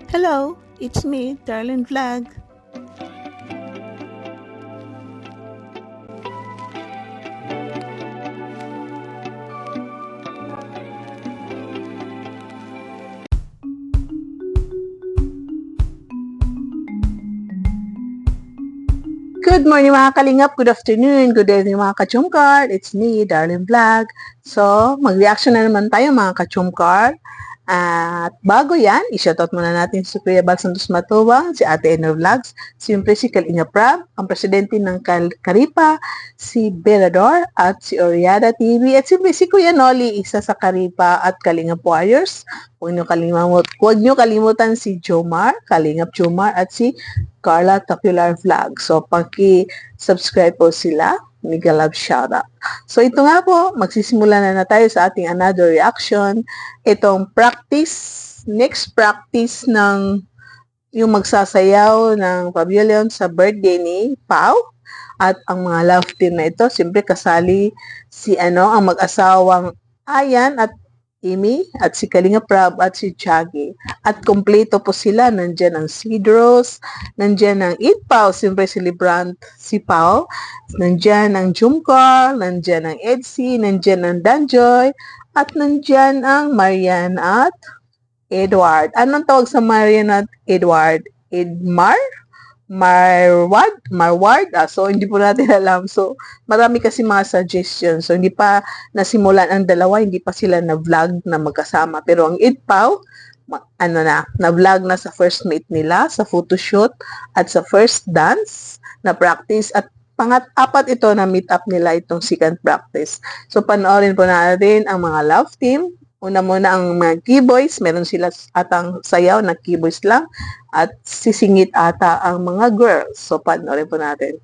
Hello, it's me, Darlene Vlog. Good morning mga kalingap, good afternoon, good evening mga kachumkar. It's me, Darlene Vlog. So, mag-reaction na naman tayo mga kachumkar. At bago yan, i-shoutout muna natin si Kuya Bal Santos Matubang, si Ate Eno Vlogs, siyempre si Kalinga Prab, ang presidente ng Karipa, si Berador, at si Oriada TV, at siyempre si Kuya Noli, isa sa Karipa at Kalinga Warriors. Huwag nyo kalimutan si Jomar, Kalingap Jomar, at si Carla Tacular Vlog. So, paki-subscribe po sila. Mega love shoutout. So, ito nga po, magsisimula na tayo sa ating another reaction. Itong next practice ng yung magsasayaw ng pavilion sa birthday ni Pau. At ang mga love team na ito, siyempre kasali ang mag-asawang Ayan at Amy at si Kalinga Prab at si Chagi. At kompleto po sila. Nandyan ang Cedros, nandyan ang Eid Pau, siyempre celebrant si Pau. Nandyan ang Jumcar, nandyan ang Edsy, nandyan ang Danjoy, at nandyan ang Marian at Edward. Anong tawag sa Marian at Edward? Edmar? Marward. So, hindi po natin alam. So, marami kasi mga suggestions. So, hindi pa nasimulan ang dalawa, hindi pa sila na-vlog na magkasama. Pero ang Idpaw, na-vlog na sa first meet nila, sa photoshoot, at sa first dance na practice, at apat ito na meet up nila itong second practice. So, panoorin po natin ang mga love team. Una muna ang mga keyboys, meron sila atang sayaw na keyboys lang, at sisingit ata ang mga girls. So, panoorin po natin.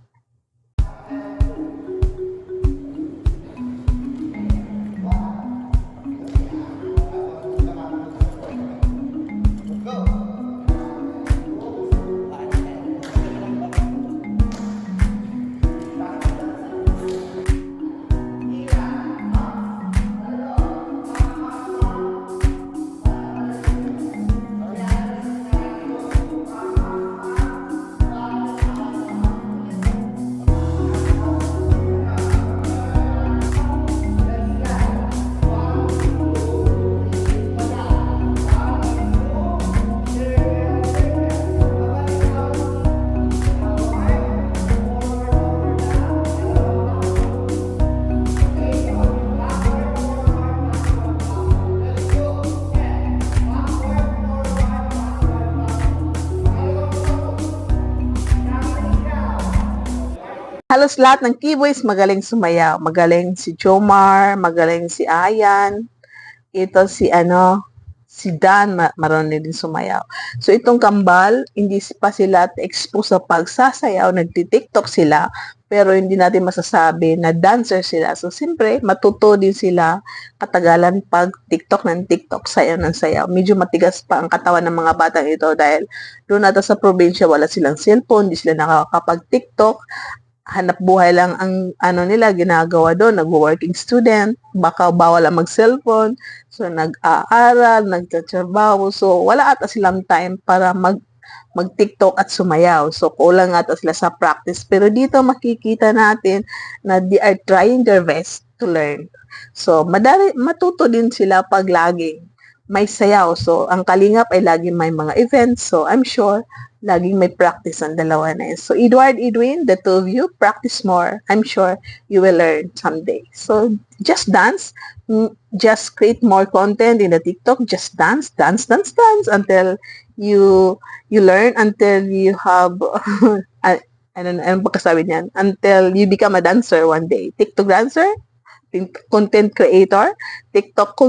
Halos lahat ng keyboys magaling sumayaw. Magaling si Jomar, magaling si Ayan. Ito si Dan, marunong din sumayaw. So, itong kambal, hindi pa sila expose sa pagsasayaw, nagti-TikTok sila, pero hindi natin masasabi na dancer sila. So, siyempre, matuto din sila katagalan pag TikTok ng TikTok, sayaw ng sayaw. Medyo matigas pa ang katawan ng mga batang ito dahil doon natin sa probinsya, wala silang cellphone, hindi sila nakakapag-TikTok, hanap buhay lang ang nila ginagawa doon, nag-working student, baka bawal ang mag-cellphone, so nag-aaral, nagtatrabaho, so wala ata silang time para mag-TikTok at sumayaw. So kulang ata sila sa practice. Pero dito makikita natin na they are trying their best to learn. So matuto din sila pag laging may sayaw. So ang Kalingap ay laging may mga events. So I'm sure laging may practice ang dalawa na yun. So, Edwin, the two of you, practice more. I'm sure you will learn someday. So, just dance. Just create more content in the TikTok. Just dance until you learn, until you have, ano ba kasabi niyan? Until you become a dancer one day. TikTok dancer, content creator, TikTok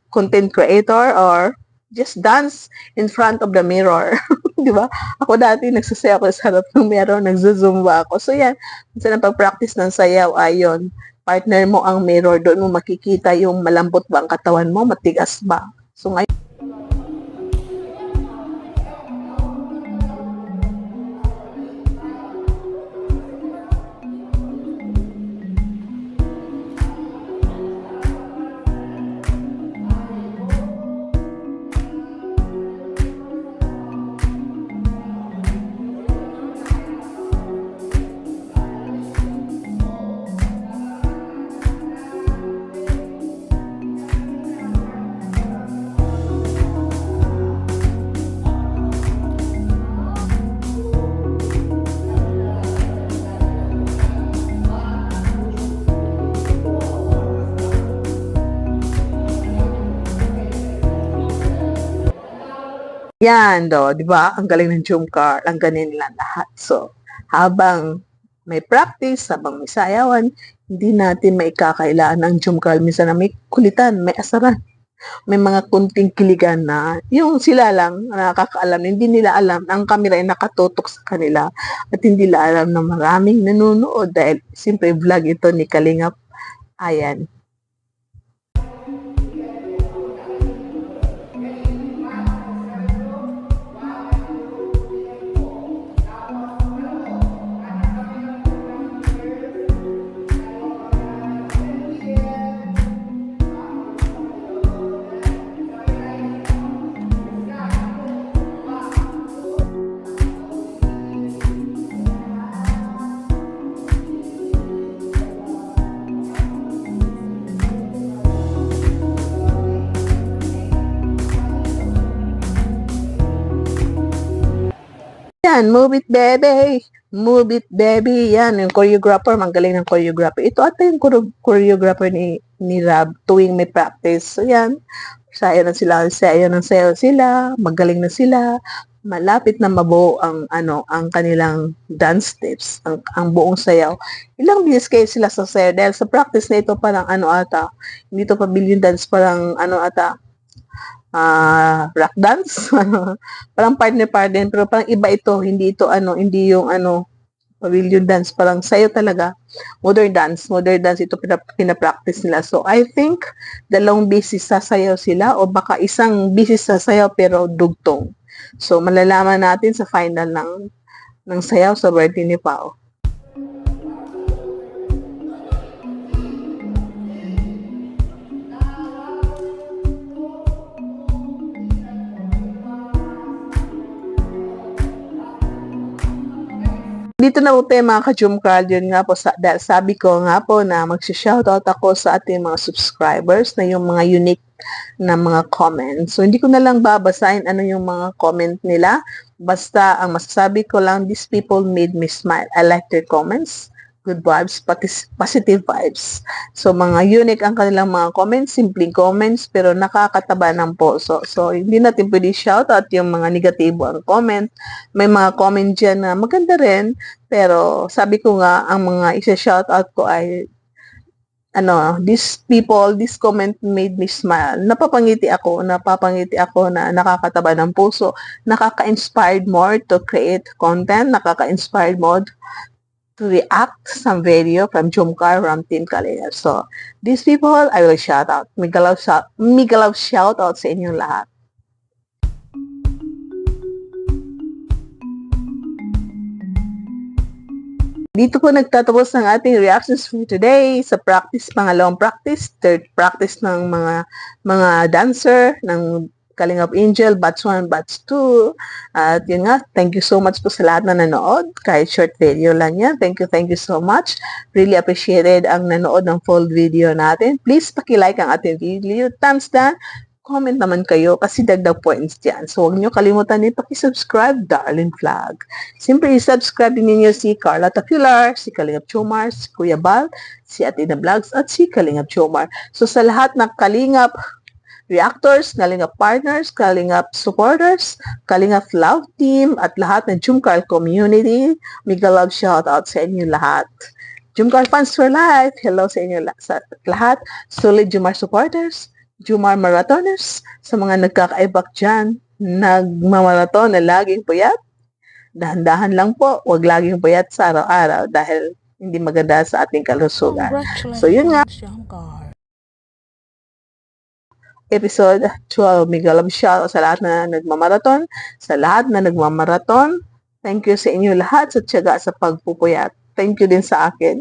content creator, or just dance in front of the mirror. Di ba? Ako dati nagsasaya ako sa harap ng mirror, nagzo-zumba ako. So yan, minsan ang pag-practice ng sayaw ayon, partner mo ang mirror, doon mo makikita yung malambot ba ang katawan mo, matigas ba. So ngayon, Yan do, 'di ba? Ang galing ng Jomcar, ang galing nila lahat. So, habang may practice, habang may sayawan, hindi natin maikakailangan ng Jomcar. Minsan na may kulitan, may asaran, may mga kunting kiligan na yung sila lang nakakaalam, hindi nila alam na ang kamera ay nakatutok sa kanila at hindi nila alam na maraming nanonood dahil simple vlog ito ni Kalingap Ayan. Yan, move it baby, move it baby. Yan, yung choreographer, magaling ng choreographer. Ito ata yung choreographer ni Rab tuwing may practice. So yan, sayo na sila, sayo sila, magaling na sila. Malapit na mabuo ang kanilang dance steps, ang buong sayaw. Ilang bilis kayo sila sa sayaw dahil sa practice na ito parang ata, hindi to pavilion dance, parang ata, rock dance. Parang partner, pero parang iba ito, hindi ito hindi yung pavilion dance, parang sayo talaga. Modern dance ito pinapractice nila. So I think dalawang beses sasayaw sila o baka isang beses sasayaw pero dugtong. So malalaman natin sa final ng sayaw sa birthday ni Pao. Dito na po tayo mga ka-Jomcar, yun nga po, sabi ko nga po na mag-shoutout ako sa ating mga subscribers na yung mga unique na mga comments. So, hindi ko na lang babasahin ano yung mga comment nila. Basta, ang masasabi ko lang, these people made me smile. I like their comments. Good vibes, positive vibes. So, mga unique ang kanilang mga comments, simpleng comments, pero nakakataba ng puso. So, hindi natin pwede shoutout yung mga negatibo ang comment. May mga comment dyan na maganda rin, pero sabi ko nga, ang mga isa-shoutout ko ay these people, this comment made me smile. Napapangiti ako na nakakataba ng puso, nakaka-inspired more to create content, nakaka-inspired more to react some video from Jomcar from Team Kalingap. So, these people, I will shout out. Migalaw shout out sa inyong lahat. Dito po nagtatapos ang ating reactions for today sa practice, pangalawang practice, third practice ng mga dancer ng Kalingap Angel, batch 1, batch 2. At yun nga, thank you so much po sa lahat na nanood. Kahit short video lang yan. Thank you so much. Really appreciated ang nanood ng full video natin. Please paki-like ang ating video. Thumbs down. Comment naman kayo kasi dagdag points dyan. So huwag nyo kalimutan din paki-subscribe, Darlene Vlog. Siyempre, i-subscribe din ninyo si Carla Tacular, si Kalingap Jomar, si Kuya Bal, si Atina Vlogs, at si Kalingap Jomar. So sa lahat ng Kalingap reactors, Kalingap partners, Kalingap supporters, Kalingap love team, at lahat ng Jomcar community, mega love shoutout sa inyo lahat. Jomcar fans for life, hello sa inyo lahat. Solid Jomar supporters, Jomar marathoners, sa mga nagkakaibak dyan, nagmamarathon na laging puyat, dahan-dahan lang po, wag laging puyat sa araw-araw dahil hindi maganda sa ating kalusugan. So yun nga, episode 12. Mega love shout sa lahat na nagmamarathon. Sa lahat na nagmamarathon, thank you sa inyo lahat sa tiyaga sa pagpupuyat. Thank you din sa akin.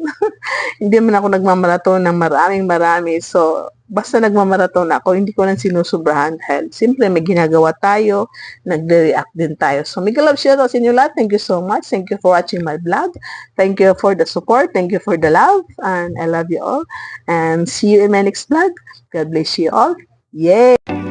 Hindi man ako nagmamarathon ng marami. So, basta nagmamarathon ako, hindi ko nang sinusubrahan dahil simple may ginagawa tayo, nagre-react din tayo. So, mega love shout sa inyo lahat. Thank you so much. Thank you for watching my vlog. Thank you for the support. Thank you for the love. And I love you all. And see you in my next vlog. God bless you all. Yay!